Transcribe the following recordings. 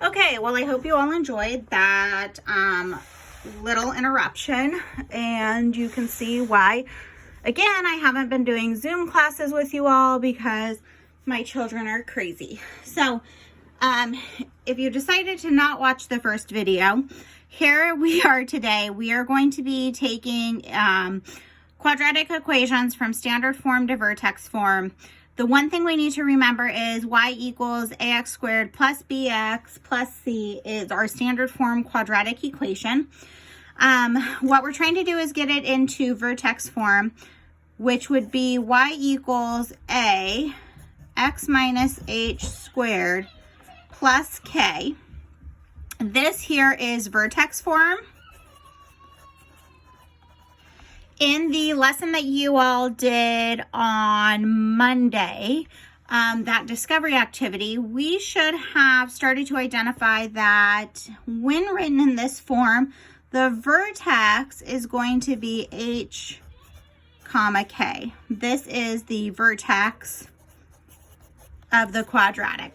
Okay, well, I hope you all enjoyed that little interruption, and you can see why. Again, I haven't been doing Zoom classes with you all because my children are crazy. So, if you decided to not watch the first video, here we are today. We are going to be taking quadratic equations from standard form to vertex form. The one thing we need to remember is y equals ax squared plus bx plus c is our standard form quadratic equation. What we're trying to do is get it into vertex form, which would be y equals a x minus h squared plus k. This here is vertex form. In the lesson that you all did on Monday, that discovery activity, we should have started to identify that when written in this form, the vertex is going to be h comma k. This is the vertex of the quadratic.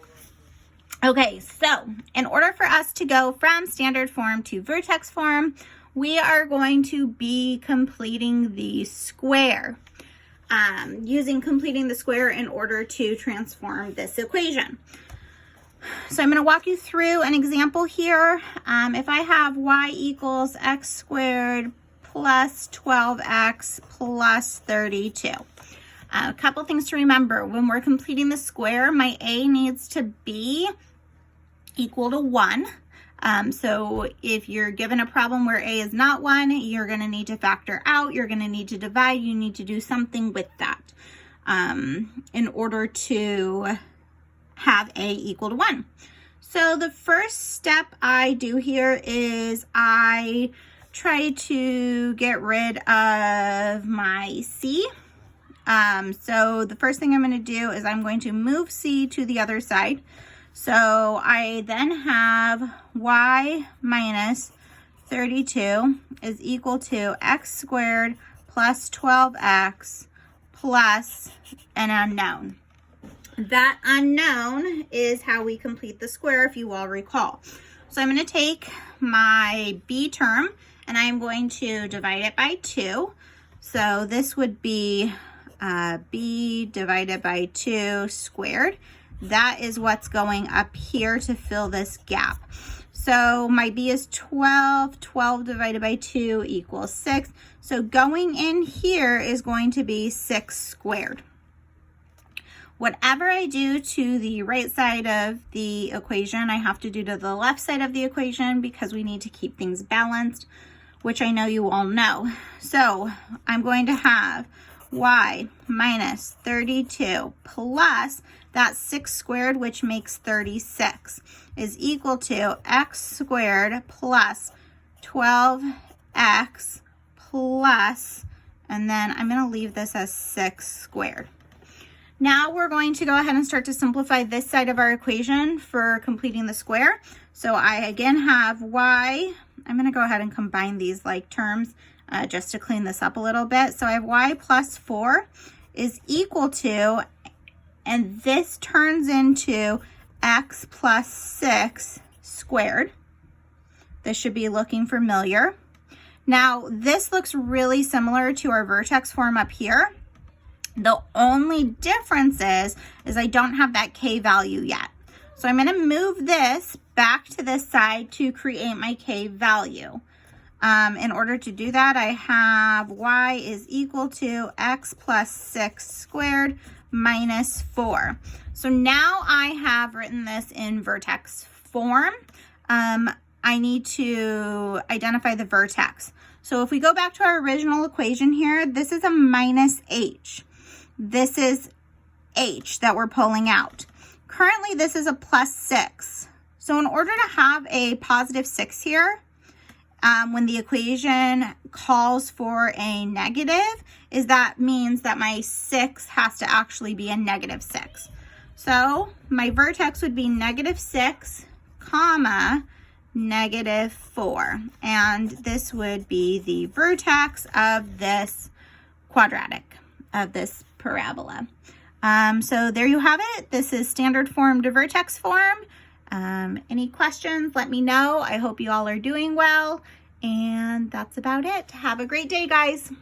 Okay, so in order for us to go from standard form to vertex form, we are going to be completing the square, using completing the square in order to transform this equation. So I'm going to walk you through an example here. If I have y equals x squared plus 12x plus 32. A couple things to remember. When we're completing the square, my a needs to be equal to 1. So if you're given a problem where a is not 1, you're going to need to factor out, you're going to need to divide, you need to do something with that in order to have a equal to 1. So the first step I do here is I try to get rid of my c. So the first thing I'm going to do is I'm going to move c to the other side. So I then have y minus 32 is equal to x squared plus 12x plus an unknown. That unknown is how we complete the square, if you all recall. So I'm going to take my b term and I'm going to divide it by 2. So this would be b divided by 2 squared. That is what's going up here to fill this gap. So my b is 12. 12 divided by 2 equals 6. So going in here is going to be 6 squared. Whatever I do to the right side of the equation, I have to do to the left side of the equation because we need to keep things balanced, which I know you all know. So I'm going to have y minus 32 plus that 6 squared, which makes 36, is equal to x squared plus 12x plus, and then I'm going to leave this as 6 squared. Now we're going to go ahead and start to simplify this side of our equation for completing the square. So I again have y, I'm going to go ahead and combine these like terms just to clean this up a little bit. So I have y plus 4 is equal to, and this turns into x plus 6 squared. This should be looking familiar. Now this looks really similar to our vertex form up here. The only difference is I don't have that k value yet. So I'm going to move this back to this side to create my k value. In order to do that, I have y is equal to x plus 6 squared minus 4. So now I have written this in vertex form. I need to identify the vertex. So if we go back to our original equation here, this is a minus h. This is h that we're pulling out. Currently, this is a plus 6. So in order to have a positive 6 here, when the equation calls for a negative, that means that my 6 has to actually be a negative 6. So my vertex would be negative 6, comma, negative 4. And this would be the vertex of this quadratic, of this parabola. So there you have it. This is standard form to vertex form. Any questions, let me know. I hope you all are doing well. And that's about it. Have a great day, guys.